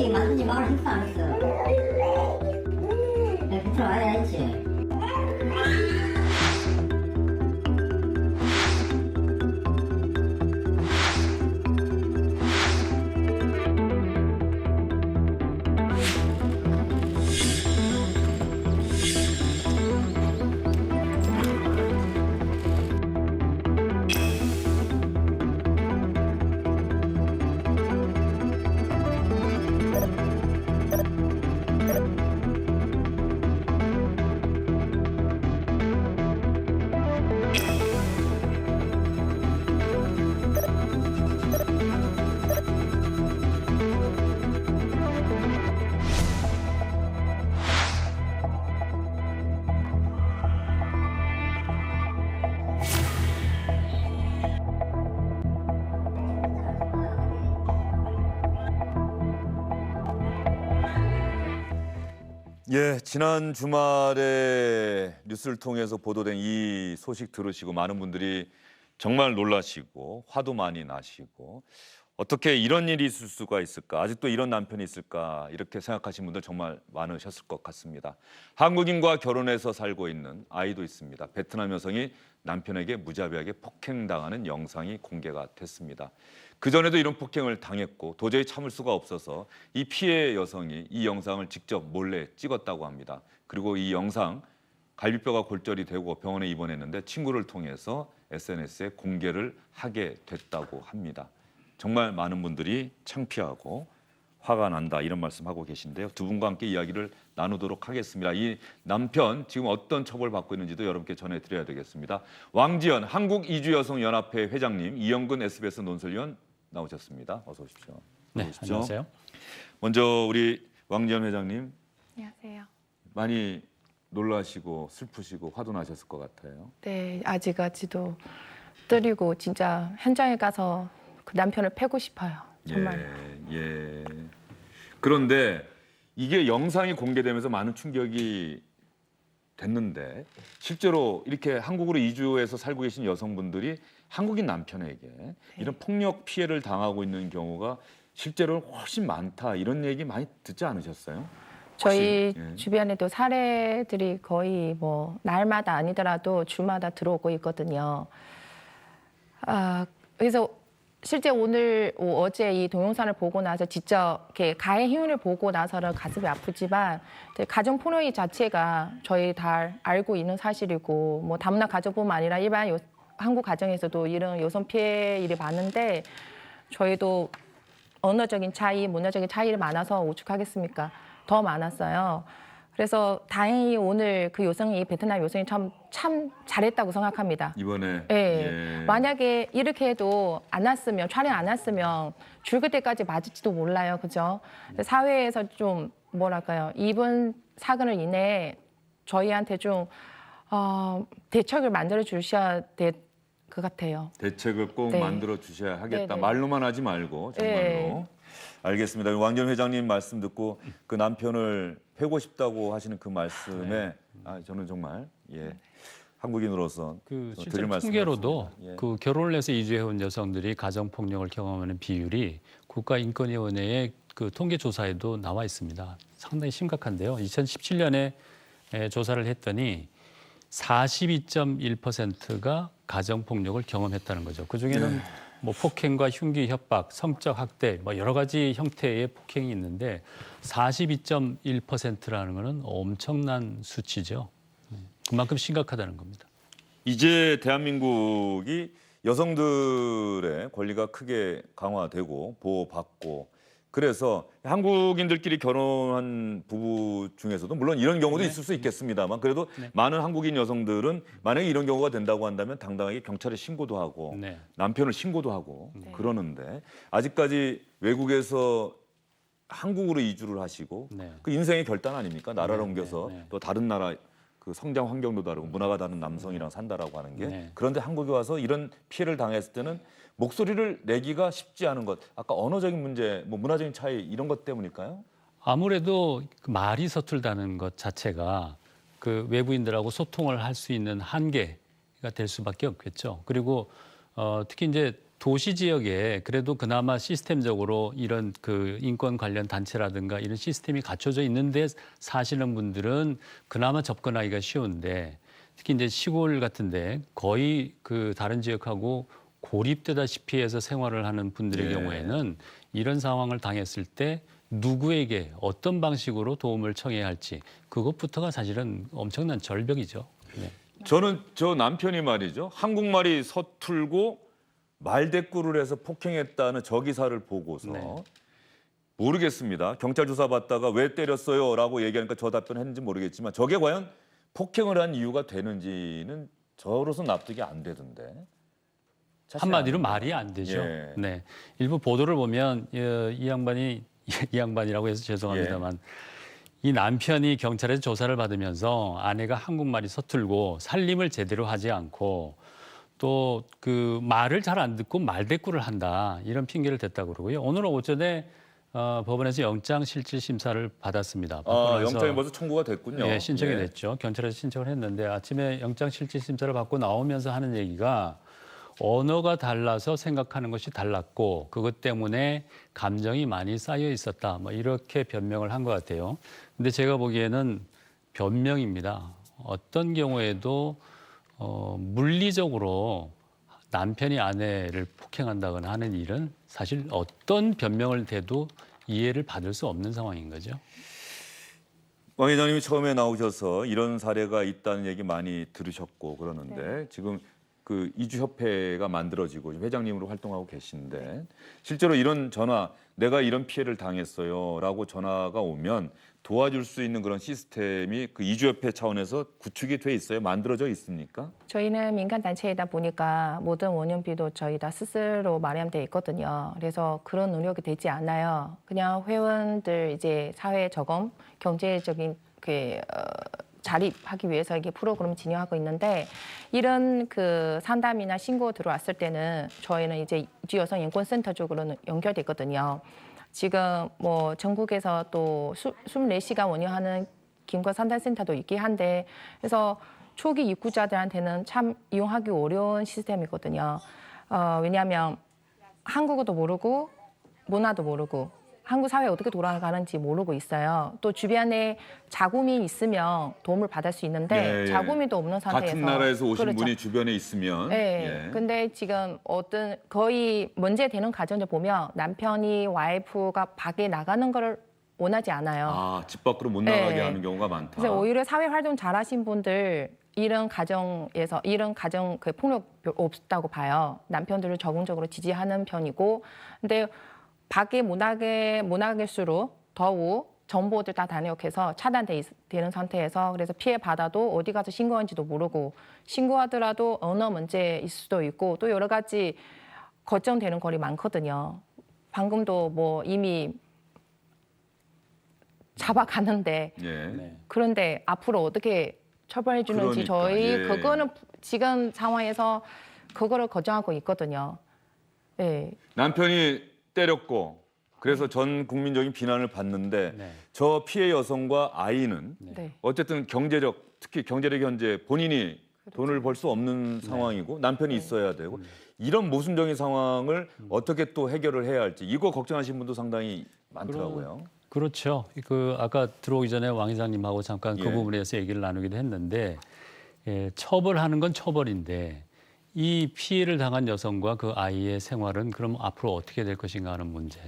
자식이 만든지 말을 했어 안 했어? 내가 곁으로 와야 했지. 예, 지난 주말에 뉴스를 통해서 보도된 이 소식 들으시고 많은 분들이 정말 놀라시고 화도 많이 나시고 어떻게 이런 일이 있을 수가 있을까? 아직도 이런 남편이 있을까? 이렇게 생각하신 분들 정말 많으셨을 것 같습니다. 한국인과 결혼해서 살고 있는 아이도 있습니다. 베트남 여성이 남편에게 무자비하게 폭행당하는 영상이 공개가 됐습니다. 그전에도 이런 폭행을 당했고 도저히 참을 수가 없어서 이 피해 여성이 이 영상을 직접 몰래 찍었다고 합니다. 그리고 이 영상 갈비뼈가 골절이 되고 병원에 입원했는데 친구를 통해서 SNS에 공개를 하게 됐다고 합니다. 정말 많은 분들이 창피하고 화가 난다 이런 말씀하고 계신데요. 두 분과 함께 이야기를 나누도록 하겠습니다. 이 남편 지금 어떤 처벌을 받고 있는지도 여러분께 전해드려야 되겠습니다. 왕지연 한국이주여성연합회 회장님, 이영근 SBS 논설위원 나오셨습니다. 어서 오십시오. 네, 안녕하세요. 먼저 우리 왕지연 회장님. 안녕하세요. 많이 놀라시고 슬프시고 화도 나셨을 것 같아요. 네, 아직까지도 떨리고 진짜 현장에 가서 그 남편을 패고 싶어요. 정말. 예. 그런데 이게 영상이 공개되면서 많은 충격이 됐는데 실제로 이렇게 한국으로 이주해서 살고 계신 여성분들이 한국인 남편에게 이런 폭력 피해를 당하고 있는 경우가 실제로 훨씬 많다 이런 얘기 많이 듣지 않으셨어요? 저희 예. 주변에도 사례들이 거의 뭐 날마다 아니더라도 주마다 들어오고 있거든요. 그래서 실제 오늘 어제 이 동영상을 보고 나서 직접 이렇게 가해 행위를 보고 나서는 가슴이 아프지만 가정 폭력이 자체가 저희 다 알고 있는 사실이고 뭐 다문화 가정뿐만 아니라 일반 한국 가정에서도 이런 여성 피해 일이 많은데 저희도 언어적인 차이, 문화적인 차이를 많아서 오죽하겠습니까? 더 많았어요. 그래서 다행히 오늘 그 여성이 베트남 여성이 참 잘했다고 생각합니다. 이번에 예. 만약에 이렇게 해도 안 왔으면 촬영 안 왔으면 죽을 때까지 맞을지도 몰라요, 그죠? 사회에서 좀 뭐랄까요, 이번 사건을 인해 저희한테 좀 대책을 만들어 주셔야 될 것 같아요. 대책을 꼭 네. 만들어 주셔야 하겠다. 네네. 말로만 하지 말고 정말로. 네. 알겠습니다. 왕전 회장님 말씀 듣고 그 남편을 패고 싶다고 하시는 그 말씀에 저는 정말 한국인으로서 그 드릴 실제 말씀이 통계로도 없습니다. 예. 그 결혼을 해서 이주해온 여성들이 가정 폭력을 경험하는 비율이 국가인권위원회의 그 통계 조사에도 나와 있습니다. 상당히 심각한데요. 2017년에 조사를 했더니 42.1%가 가정 폭력을 경험했다는 거죠. 그 중에는 뭐 폭행과 흉기, 협박, 성적 학대, 뭐 여러 가지 형태의 폭행이 있는데 42.1%라는 것은 엄청난 수치죠. 그만큼 심각하다는 겁니다. 이제 대한민국이 여성들의 권리가 크게 강화되고 보호받고 그래서 한국인들끼리 결혼한 부부 중에서도 물론 이런 경우도 있을 수 있겠습니다만 그래도 많은 한국인 여성들은 만약에 이런 경우가 된다고 한다면 당당하게 경찰에 신고도 하고 남편을 신고도 하고 그러는데 아직까지 외국에서 한국으로 이주를 하시고 그 인생의 결단 아닙니까? 나라를 옮겨서 또 다른 나라 그 성장 환경도 다르고 문화가 다른 남성이랑 산다라고 하는 게 그런데 한국에 와서 이런 피해를 당했을 때는 목소리를 내기가 쉽지 않은 것. 아까 언어적인 문제, 뭐 문화적인 차이 이런 것 때문일까요? 아무래도 그 말이 서툴다는 것 자체가 그 외부인들하고 소통을 할 수 있는 한계가 될 수밖에 없겠죠. 그리고 특히 이제 도시 지역에 그래도 그나마 시스템적으로 이런 그 인권 관련 단체라든가 이런 시스템이 갖춰져 있는데 사시는 분들은 그나마 접근하기가 쉬운데 특히 이제 시골 같은데 거의 그 다른 지역하고 고립되다시피 해서 생활을 하는 분들의 예. 경우에는 이런 상황을 당했을 때 누구에게 어떤 방식으로 도움을 청해야 할지 그것부터가 사실은 엄청난 절벽이죠. 네. 저는 저 남편이 말이죠. 한국말이 서툴고 말대꾸를 해서 폭행했다는 저 기사를 보고서 네. 모르겠습니다. 경찰 조사 받다가 왜 때렸어요라고 얘기하니까 저 답변했는지 모르겠지만 저게 과연 폭행을 한 이유가 되는지는 저로서 납득이 안 되던데. 한마디로 말이 안 되죠. 예. 네. 일부 보도를 보면 이 양반이 이 양반이라고 해서 죄송합니다만 이 남편이 경찰에서 조사를 받으면서 아내가 한국말이 서툴고 살림을 제대로 하지 않고 또 그 말을 잘 안 듣고 말대꾸를 한다 이런 핑계를 댔다고 그러고요. 오늘 오전에 법원에서 영장실질심사를 받았습니다. 영장이 벌써 청구가 됐군요. 네, 신청이 예. 됐죠. 경찰에서 신청을 했는데 아침에 영장실질심사를 받고 나오면서 하는 얘기가 언어가 달라서 생각하는 것이 달랐고 그것 때문에 감정이 많이 쌓여 있었다. 뭐 이렇게 변명을 한 것 같아요. 근데 제가 보기에는 변명입니다. 어떤 경우에도 물리적으로 남편이 아내를 폭행한다거나 하는 일은 사실 어떤 변명을 대도 이해를 받을 수 없는 상황인 거죠. 왕 회장님이 처음에 나오셔서 이런 사례가 있다는 얘기 많이 들으셨고 그러는데 지금 그 이주협회가 만들어지고 회장님으로 활동하고 계신데 실제로 이런 전화 내가 이런 피해를 당했어요라고 전화가 오면 도와줄 수 있는 그런 시스템이 그 이주협회 차원에서 구축이 돼 있어요? 만들어져 있습니까? 저희는 민간 단체이다 보니까 모든 원년비도 저희 다 스스로 마련돼 있거든요. 그래서 그런 노력이 되지 않아요. 그냥 회원들 이제 사회 적응, 경제적인 자립하기 위해서 이게 프로그램 진행하고 있는데 이런 그 상담이나 신고 들어왔을 때는 저희는 이제 이주 여성 인권센터 쪽으로는 연결돼 있거든요. 지금 뭐 전국에서 또 24시간 운영하는 긴급 상담센터도 있긴 한데 그래서 초기 입구자들한테는 참 이용하기 어려운 시스템이거든요. 왜냐하면 한국어도 모르고 문화도 모르고 한국 사회에 어떻게 돌아가는지 모르고 있어요. 또 주변에 자금이 있으면 도움을 받을 수 있는데 예. 자금이도 없는 상태에서 같은 나라에서 오신 그렇죠. 분이 주변에 있으면 네. 근데 지금 어떤 거의 문제되는 가정들 보면 남편이 와이프가 밖에 나가는 걸 원하지 않아요. 집 밖으로 못 나가게 네. 하는 경우가 많다. 그래서 오히려 사회 활동 잘하신 분들 이런 가정 그 폭력 없다고 봐요. 남편들을 적극적으로 지지하는 편이고, 근데 밖에 못 나갈수록 더욱 정보들 다 단역해서 차단되는 상태에서 그래서 피해 받아도 어디 가서 신고한지도 모르고 신고하더라도 언어 문제일 수도 있고 또 여러 가지 걱정되는 거리 많거든요. 방금도 뭐 이미 잡아갔는데 예. 그런데 앞으로 어떻게 처벌해 주는지 그러니까, 저희 예. 그거는 지금 상황에서 그거를 걱정하고 있거든요. 네. 남편이 때렸고 그래서 전 국민적인 비난을 받는데 네. 저 피해 여성과 아이는 네. 어쨌든 특히 경제력 현재 본인이 돈을 벌 수 없는 상황이고 남편이 있어야 되고 이런 모순적인 상황을 어떻게 또 해결을 해야 할지 이거 걱정하시는 분도 상당히 많더라고요. 그렇죠. 그 아까 들어오기 전에 왕 회장님하고 잠깐 그 예. 부분에 대해서 얘기를 나누기도 했는데 처벌하는 건 처벌인데 이 피해를 당한 여성과 그 아이의 생활은 그럼 앞으로 어떻게 될 것인가 하는 문제.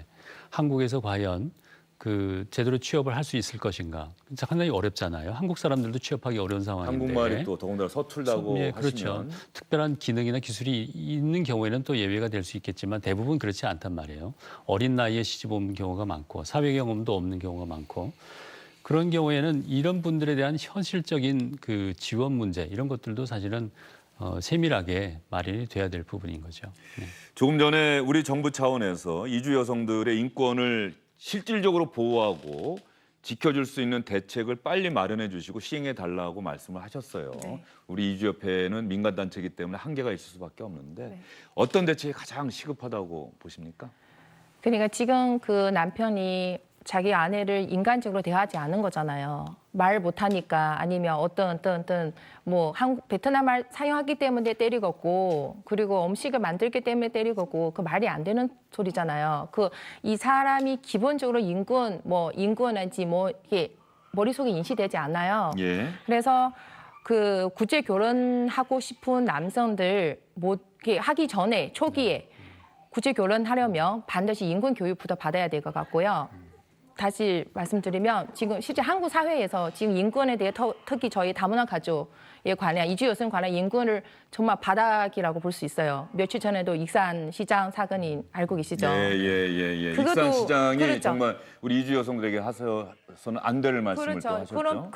한국에서 과연 그 제대로 취업을 할 수 있을 것인가. 상당히 어렵잖아요. 한국 사람들도 취업하기 어려운 상황인데. 한국말이 또 더군다나 서툴다고 예, 그렇죠. 하시면 특별한 기능이나 기술이 있는 경우에는 또 예외가 될 수 있겠지만 대부분 그렇지 않단 말이에요. 어린 나이에 시집 온 경우가 많고 사회 경험도 없는 경우가 많고 그런 경우에는 이런 분들에 대한 현실적인 그 지원 문제 이런 것들도 사실은 세밀하게 마련이 돼야 될 부분인 거죠. 네. 조금 전에 우리 정부 차원에서 이주 여성들의 인권을 실질적으로 보호하고 지켜줄 수 있는 대책을 빨리 마련해 주시고 시행해 달라고 말씀을 하셨어요. 네. 우리 이주협회는 민간단체이기 때문에 한계가 있을 수밖에 없는데 네. 어떤 대책이 가장 시급하다고 보십니까? 그러니까 지금 그 남편이 자기 아내를 인간적으로 대하지 않은 거잖아요. 말 못하니까 아니면 어떤 뭐 한국 베트남 말 사용하기 때문에 때리겠고 그리고 음식을 만들기 때문에 때리겠고 그 말이 안 되는 소리잖아요. 그 이 사람이 기본적으로 인권인지 뭐 이게 머릿속에 인식되지 않아요. 예. 그래서 그 국제 결혼하고 싶은 남성들 뭐 이렇게 하기 전에 초기에 국제 결혼하려면 반드시 인권 교육부터 받아야 될 것 같고요. 다시 말씀드리면 지금 실제 한국 사회에서 지금 인권에 대해 특히 저희 다문화 가족에 관한 이주 여성 관한 인권을 정말 바닥이라고 볼 수 있어요. 며칠 전에도 익산 시장 사건이 알고 계시죠? 예. 그것도 익산 시장이 그렇죠. 정말 우리 이주 여성들에게 하서는 안 될 말씀을 또 하셨죠.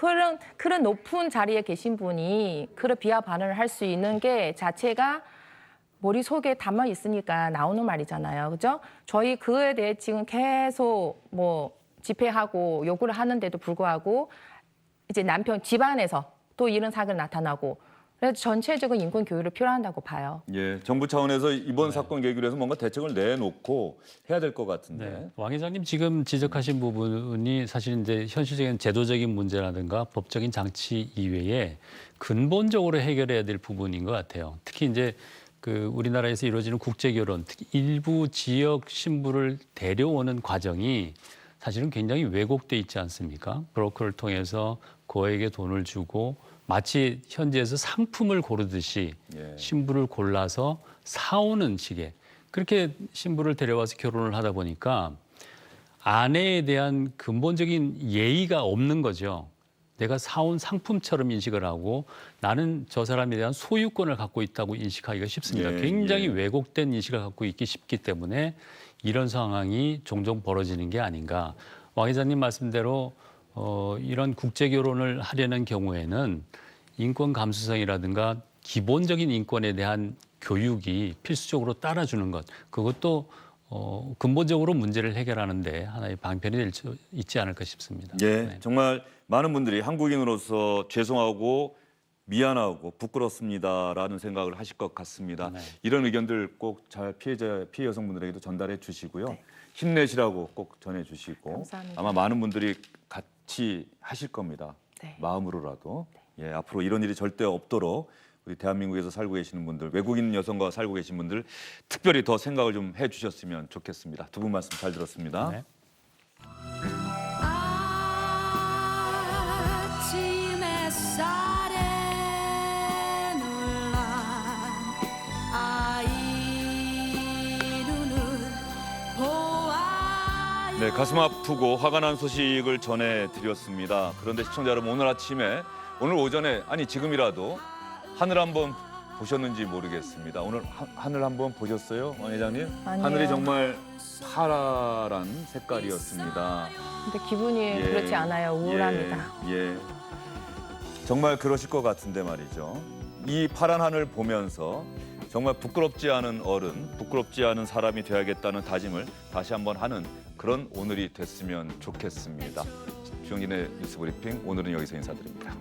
그런 높은 자리에 계신 분이 그런 비하 발언을 할 수 있는 게 자체가 머릿속에 담아 있으니까 나오는 말이잖아요. 그죠? 저희 그에 대해 지금 계속 뭐 집회하고 요구를 하는데도 불구하고 이제 남편 집안에서 또 이런 사건이 나타나고 그래서 전체적인 인권 교육을 필요한다고 봐요. 예, 정부 차원에서 이번 사건 계기로 해서 뭔가 대책을 내놓고 해야 될 것 같은데. 네. 왕 회장님 지금 지적하신 부분이 사실 이제 현실적인 제도적인 문제라든가 법적인 장치 이외에 근본적으로 해결해야 될 부분인 것 같아요. 특히 이제 그 우리나라에서 이루어지는 국제 결혼, 특히 일부 지역 신부를 데려오는 과정이 사실은 굉장히 왜곡돼 있지 않습니까? 브로커를 통해서 그에게 돈을 주고 마치 현지에서 상품을 고르듯이 예. 신부를 골라서 사오는 식의 그렇게 신부를 데려와서 결혼을 하다 보니까 아내에 대한 근본적인 예의가 없는 거죠. 내가 사온 상품처럼 인식을 하고 나는 저 사람에 대한 소유권을 갖고 있다고 인식하기가 쉽습니다. 예, 굉장히 예. 왜곡된 인식을 갖고 있기 쉽기 때문에 이런 상황이 종종 벌어지는 게 아닌가. 왕 회장님 말씀대로 이런 국제 결혼을 하려는 경우에는 인권 감수성이라든가 기본적인 인권에 대한 교육이 필수적으로 따라주는 것. 그것도 근본적으로 문제를 해결하는데 하나의 방편이 될 수 있지 않을까 싶습니다. 예, 네. 정말 많은 분들이 한국인으로서 죄송하고 미안하고 부끄럽습니다라는 생각을 하실 것 같습니다. 네. 이런 의견들 꼭 잘 피해 여성분들에게도 전달해 주시고요. 힘내시라고 꼭 전해 주시고 감사합니다. 아마 많은 분들이 같이 하실 겁니다. 네. 마음으로라도. 예, 앞으로 이런 일이 절대 없도록 우리 대한민국에서 살고 계시는 분들, 외국인 여성과 살고 계신 분들 특별히 더 생각을 좀 해주셨으면 좋겠습니다. 두 분 말씀 잘 들었습니다. 네. 아침 햇살에 놀란 아이 눈을 보아요. 네, 가슴 아프고 화가 난 소식을 전해드렸습니다. 그런데 시청자 여러분, 오늘 오전에 아니 지금이라도 하늘 한번 보셨는지 모르겠습니다. 오늘 하늘 한번 보셨어요, 왕 회장님? 아니요. 하늘이 정말 파란 색깔이었습니다. 근데 기분이 예, 그렇지 않아요. 우울합니다. 예. 정말 그러실 것 같은데 말이죠. 이 파란 하늘 보면서 정말 부끄럽지 않은 어른, 부끄럽지 않은 사람이 되어야겠다는 다짐을 다시 한번 하는 그런 오늘이 됐으면 좋겠습니다. 주영진의 뉴스브리핑 오늘은 여기서 인사드립니다.